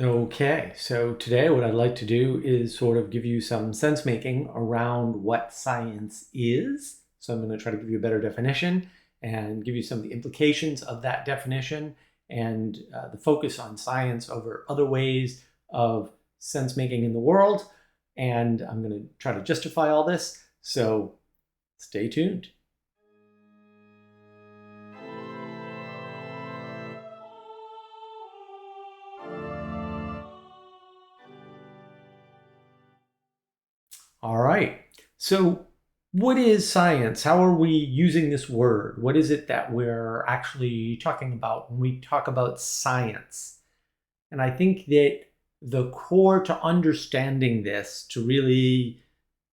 Okay, so today what I'd like to do is sort of give you some sense making around what science is. So I'm going to try to give you a better definition and give you some of the implications of that definition and the focus on science over other ways of sense making in the world. And I'm going to try to justify all this. So stay tuned. All right. So what is science? How are we using this word? What is it that we're actually talking about when we talk about science? And I think that the core to understanding this, to really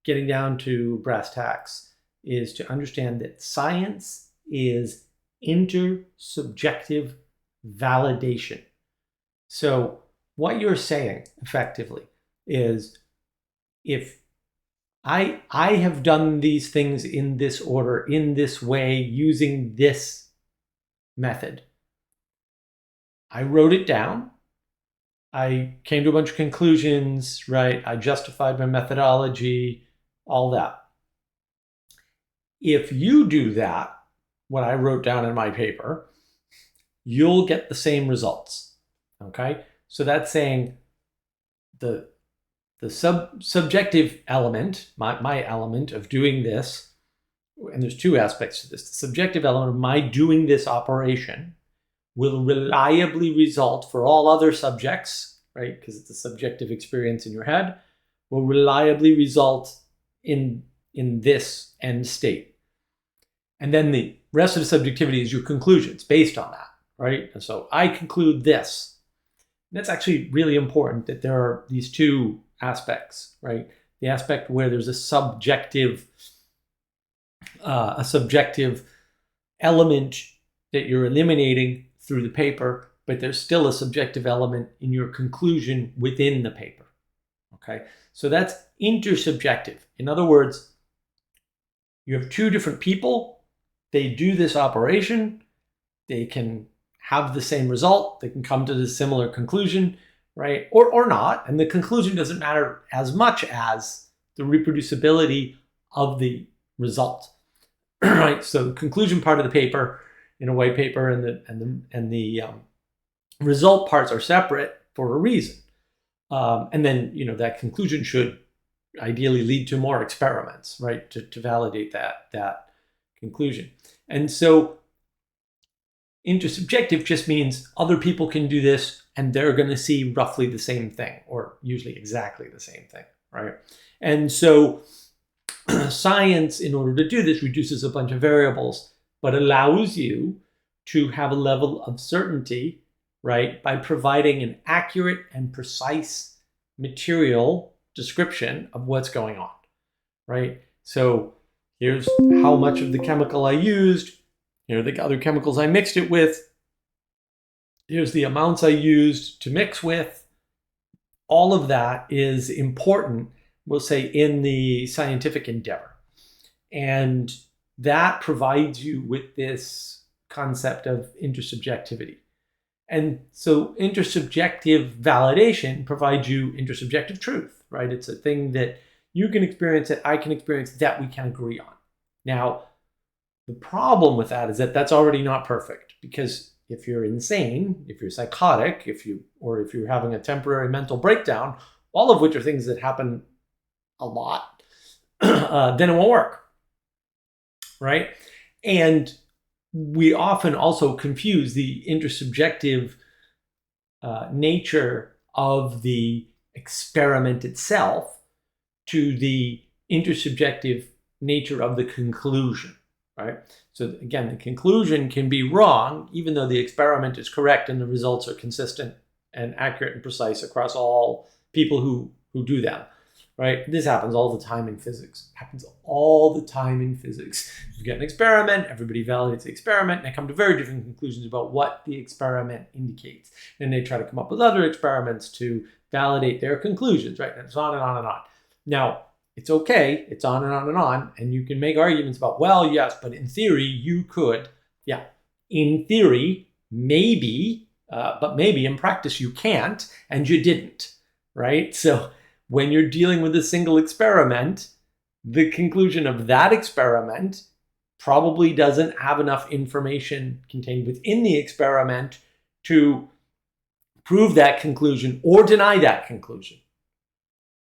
getting down to brass tacks, is to understand that science is intersubjective validation. So what you're saying effectively is if I have done these things in this order, in this way, using this method. I wrote it down. I came to a bunch of conclusions, right? I justified my methodology, all that. If you do that, what I wrote down in my paper, you'll get the same results, okay? So that's saying the subjective element, my element of doing this, and there's two aspects to this. The subjective element of my doing this operation will reliably result for all other subjects, right? Because it's a subjective experience in your head, will reliably result in this end state. And then the rest of the subjectivity is your conclusions based on that, right? And so I conclude this. And that's actually really important that there are these two aspects, right? The aspect where there's a subjective element that you're eliminating through the paper, but there's still a subjective element in your conclusion within the paper, okay? So that's intersubjective. In other words, you have two different people, they do this operation, they can have the same result, they can come to the similar conclusion, right? Or not, and the conclusion doesn't matter as much as the reproducibility of the result, right? So the conclusion part of the paper in a white paper and the result parts are separate for a reason. And then, that conclusion should ideally lead to more experiments, right? To validate that conclusion. And so intersubjective just means other people can do this and they're going to see roughly the same thing, or usually exactly the same thing, right? And so science, in order to do this, reduces a bunch of variables, but allows you to have a level of certainty, right, by providing an accurate and precise material description of what's going on, right? So here's how much of the chemical I used. Here are the other chemicals I mixed it with. Here's the amounts I used to mix with. All of that is important, we'll say, in the scientific endeavor. And that provides you with this concept of intersubjectivity. And so intersubjective validation provides you intersubjective truth, right? It's a thing that you can experience, that I can experience, that we can agree on. Now, the problem with that is that that's already not perfect, because if you're insane, if you're psychotic, if you're having a temporary mental breakdown, all of which are things that happen a lot, then it won't work, right? And we often also confuse the intersubjective nature of the experiment itself to the intersubjective nature of the conclusion, right? So again, the conclusion can be wrong, even though the experiment is correct and the results are consistent and accurate and precise across all people who do them, right? This happens all the time in physics. It happens all the time in physics. You get an experiment, everybody validates the experiment, and they come to very different conclusions about what the experiment indicates. And they try to come up with other experiments to validate their conclusions, right? And it's on and on and on. Now, it's okay, it's on and on and on, and you can make arguments about, well, yes, but in theory, you could. Yeah, in theory, maybe, but maybe in practice you can't, and you didn't, right? So when you're dealing with a single experiment, the conclusion of that experiment probably doesn't have enough information contained within the experiment to prove that conclusion or deny that conclusion.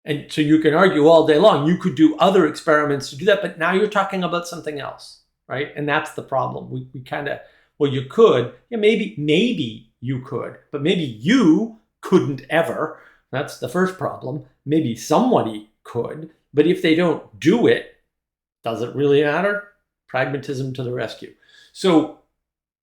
And so you can argue all day long, you could do other experiments to do that, but now you're talking about something else, right? And that's the problem. We kind of, well, you could, yeah, maybe you could, but maybe you couldn't ever. That's the first problem. Maybe somebody could, but if they don't do it, does it really matter? Pragmatism to the rescue. So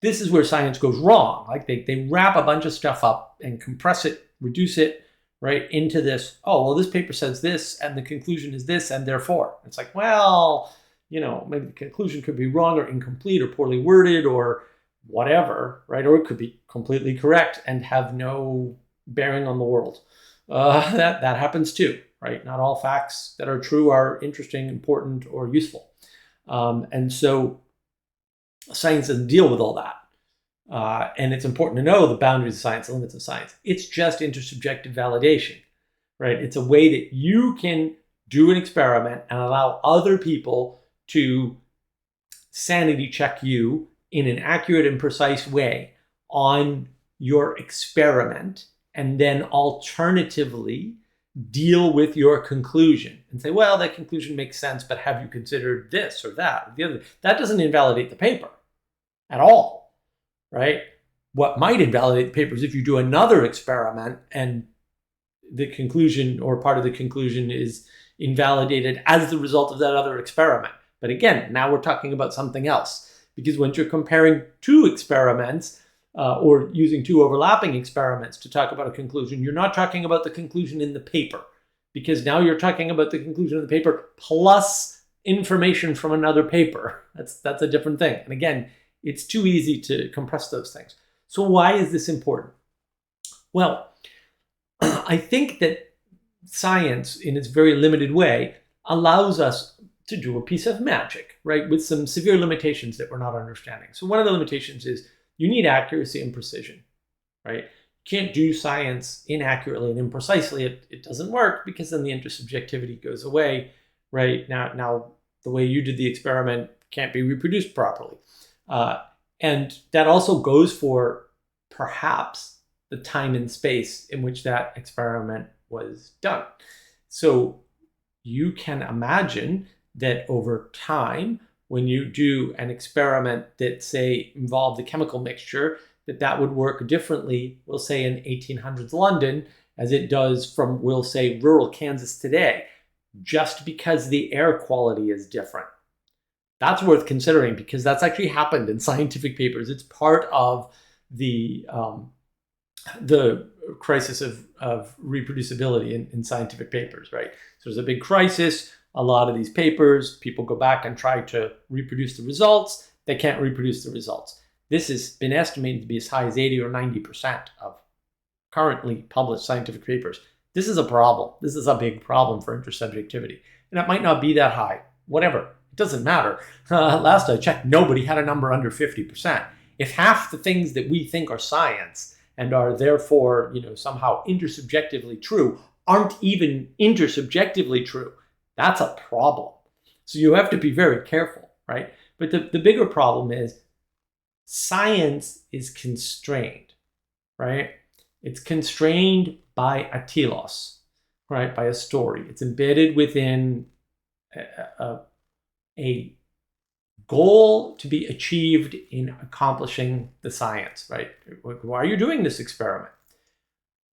this is where science goes wrong. Like they wrap a bunch of stuff up and compress it, reduce it, right, into this, oh, well, this paper says this, and the conclusion is this, and therefore. It's like, well, maybe the conclusion could be wrong or incomplete or poorly worded or whatever, right? Or it could be completely correct and have no bearing on the world. That happens too, right? Not all facts that are true are interesting, important, or useful. And so science doesn't deal with all that. And it's important to know the boundaries of science, the limits of science. It's just intersubjective validation, right? It's a way that you can do an experiment and allow other people to sanity check you in an accurate and precise way on your experiment, and then alternatively deal with your conclusion and say, well, that conclusion makes sense, but have you considered this or that or the other? That doesn't invalidate the paper at all. Right? What might invalidate the paper is if you do another experiment and the conclusion or part of the conclusion is invalidated as the result of that other experiment. But again, now we're talking about something else, because when you're comparing two experiments or using two overlapping experiments to talk about a conclusion, you're not talking about the conclusion in the paper, because now you're talking about the conclusion of the paper plus information from another paper. That's a different thing. And again, it's too easy to compress those things. So why is this important? Well, I think that science, in its very limited way, allows us to do a piece of magic, right? With some severe limitations that we're not understanding. So one of the limitations is you need accuracy and precision, right? You can't do science inaccurately and imprecisely. It doesn't work, because then the intersubjectivity goes away, right? Now the way you did the experiment can't be reproduced properly. And that also goes for perhaps the time and space in which that experiment was done. So you can imagine that over time, when you do an experiment that, say, involved a chemical mixture, that would work differently, we'll say in 1800s London, as it does from, we'll say, rural Kansas today, just because the air quality is different. That's worth considering, because that's actually happened in scientific papers. It's part of the crisis of reproducibility in scientific papers, right? So there's a big crisis. A lot of these papers, people go back and try to reproduce the results. They can't reproduce the results. This has been estimated to be as high as 80 or 90% of currently published scientific papers. This is a problem. This is a big problem for intersubjectivity. And it might not be that high, whatever. It doesn't matter. Last I checked, nobody had a number under 50%. If half the things that we think are science and are therefore, somehow intersubjectively true aren't even intersubjectively true, that's a problem. So you have to be very careful, right? But the bigger problem is science is constrained, right? It's constrained by a telos, right? By a story. It's embedded within a goal to be achieved in accomplishing the science, right? Why are you doing this experiment?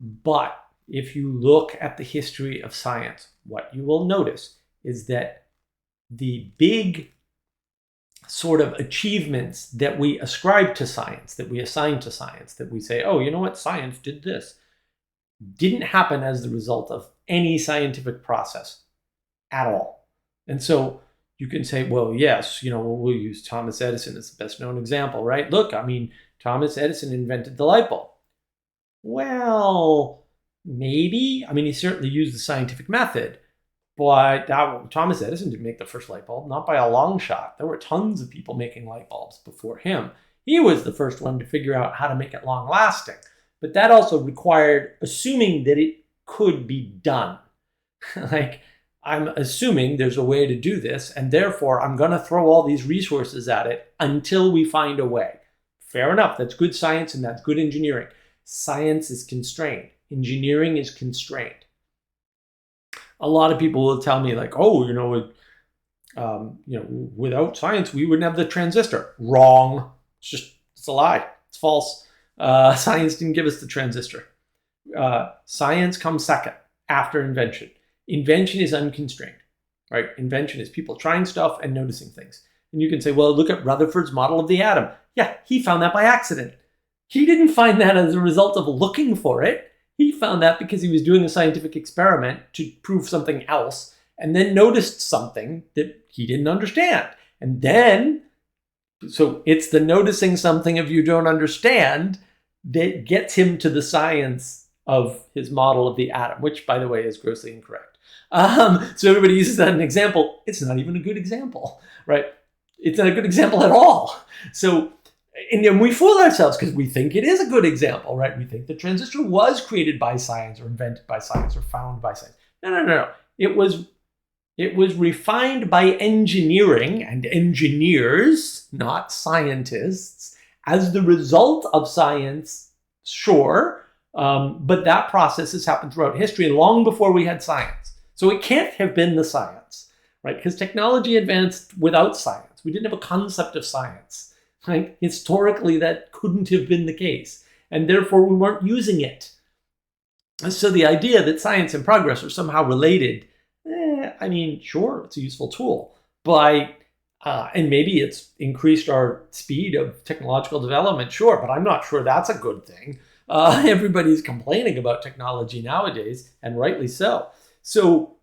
But if you look at the history of science, what you will notice is that the big sort of achievements that we ascribe to science, that we assign to science, that we say, oh, you know what, science did this, didn't happen as the result of any scientific process at all. And so you can say, well, yes, we'll use Thomas Edison as the best known example, right? Look, Thomas Edison invented the light bulb. Well, maybe. He certainly used the scientific method, but Thomas Edison didn't make the first light bulb, not by a long shot. There were tons of people making light bulbs before him. He was the first one to figure out how to make it long lasting. But that also required assuming that it could be done. Like, I'm assuming there's a way to do this, and therefore I'm going to throw all these resources at it until we find a way. Fair enough. That's good science and that's good engineering. Science is constrained. Engineering is constrained. A lot of people will tell me, like, oh, without science, we wouldn't have the transistor. Wrong. It's a lie. It's false. Science didn't give us the transistor. Science comes second after invention. Invention is unconstrained, right? Invention is people trying stuff and noticing things. And you can say, well, look at Rutherford's model of the atom. Yeah, he found that by accident. He didn't find that as a result of looking for it. He found that because he was doing a scientific experiment to prove something else, and then noticed something that he didn't understand. And then, so it's the noticing something of you don't understand that gets him to the science of his model of the atom, which, by the way, is grossly incorrect. So everybody uses that as an example. It's not even a good example, right? It's not a good example at all. So, and we fool ourselves because we think it is a good example, right? We think the transistor was created by science or invented by science or found by science. No. It was refined by engineering and engineers, not scientists, as the result of science, sure. But that process has happened throughout history and long before we had science. So it can't have been the science, right? Because technology advanced without science. We didn't have a concept of science, right? Historically, that couldn't have been the case. And therefore, we weren't using it. So the idea that science and progress are somehow related, sure, it's a useful tool. But, and maybe it's increased our speed of technological development, sure, but I'm not sure that's a good thing. Everybody's complaining about technology nowadays, and rightly so. So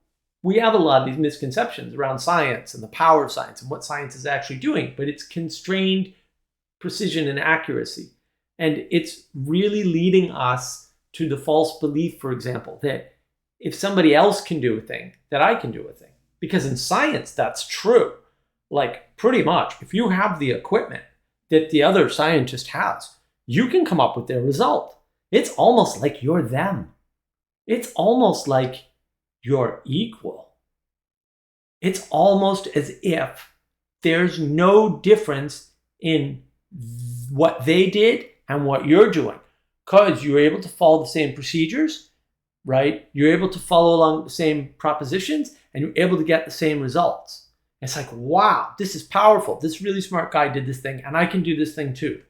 we have a lot of these misconceptions around science and the power of science and what science is actually doing, but it's constrained precision and accuracy. And it's really leading us to the false belief, for example, that if somebody else can do a thing, that I can do a thing. Because in science, that's true. Like, pretty much, if you have the equipment that the other scientist has, you can come up with their result. It's almost like you're them. It's almost like you're equal. It's almost as if there's no difference in what they did and what you're doing, because you're able to follow the same procedures, right? You're able to follow along the same propositions, and you're able to get the same results. It's like, wow, this is powerful. This really smart guy did this thing, and I can do this thing too.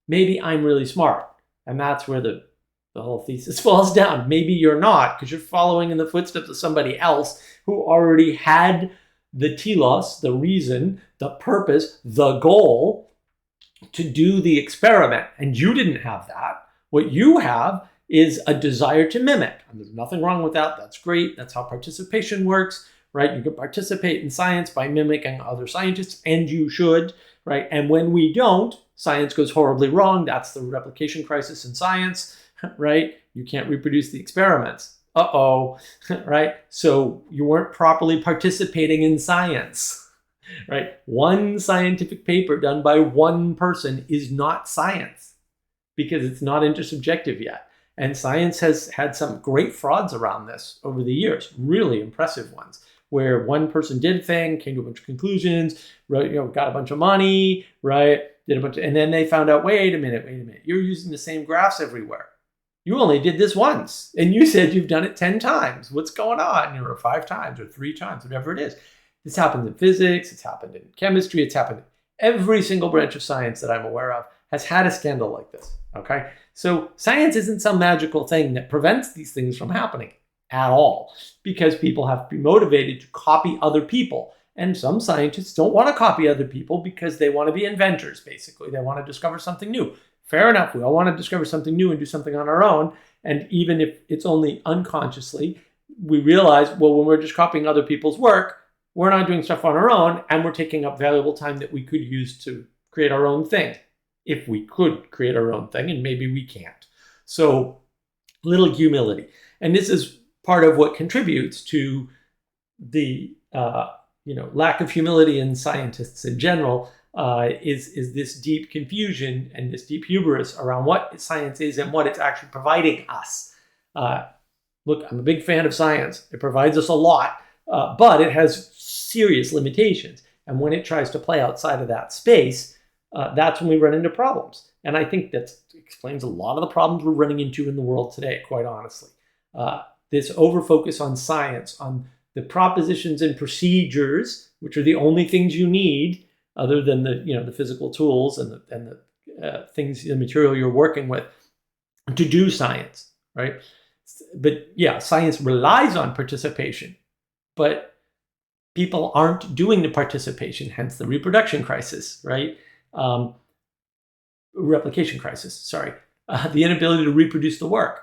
Maybe I'm really smart. And that's where the whole thesis falls down. Maybe you're not, because you're following in the footsteps of somebody else who already had the telos, the reason, the purpose, the goal to do the experiment. And you didn't have that. What you have is a desire to mimic. And there's nothing wrong with that. That's great. That's how participation works, right? You can participate in science by mimicking other scientists, and you should, right? And when we don't, science goes horribly wrong. That's the replication crisis in science, right? You can't reproduce the experiments. Uh-oh, right? So you weren't properly participating in science, right? One scientific paper done by one person is not science because it's not intersubjective yet. And science has had some great frauds around this over the years, really impressive ones, where one person did a thing, came to a bunch of conclusions, right? Got a bunch of money, right? Did a bunch of, and then they found out, wait a minute, you're using the same graphs everywhere. You only did this once, and you said you've done it 10 times. What's going on? Or 5 times, or 3 times, whatever it is. This happens in physics, it's happened in chemistry, it's happened in every single branch of science that I'm aware of has had a scandal like this, okay? So science isn't some magical thing that prevents these things from happening at all, because people have to be motivated to copy other people. And some scientists don't want to copy other people because they want to be inventors, basically. They want to discover something new. Fair enough. We all want to discover something new and do something on our own. And even if it's only unconsciously, we realize, well, when we're just copying other people's work, we're not doing stuff on our own, and we're taking up valuable time that we could use to create our own thing. If we could create our own thing, and maybe we can't. So little humility. And this is part of what contributes to the lack of humility in scientists in general. is this deep confusion and this deep hubris around what science is and what it's actually providing us. Look, I'm a big fan of science. It provides us a lot, but it has serious limitations. And when it tries to play outside of that space, that's when we run into problems. And I think that explains a lot of the problems we're running into in the world today, quite honestly. This overfocus on science, on the propositions and procedures, which are the only things you need, other than the physical tools and the things, the material you're working with, to do science, right? But yeah, science relies on participation, but people aren't doing the participation, hence the reproduction crisis, right? Replication crisis, sorry. The inability to reproduce the work.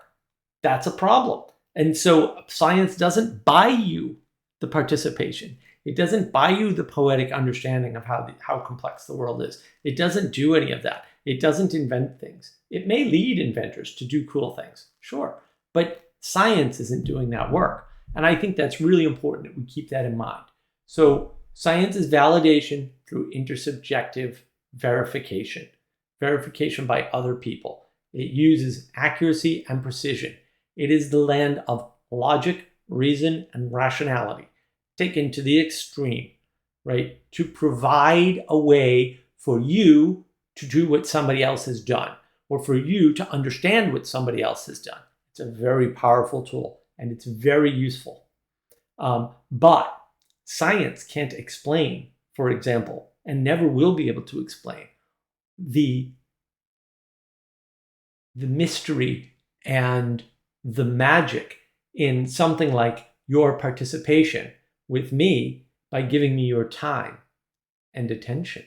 That's a problem. And so science doesn't buy you the participation. It doesn't buy you the poetic understanding of how complex the world is. It doesn't do any of that. It doesn't invent things. It may lead inventors to do cool things, sure, but science isn't doing that work. And I think that's really important that we keep that in mind. So science is validation through intersubjective verification, verification by other people. It uses accuracy and precision. It is the land of logic, reason, and rationality, taken to the extreme, right? To provide a way for you to do what somebody else has done, or for you to understand what somebody else has done. It's a very powerful tool, and it's very useful. But science can't explain, for example, and never will be able to explain the mystery and the magic in something like your participation with me by giving me your time and attention.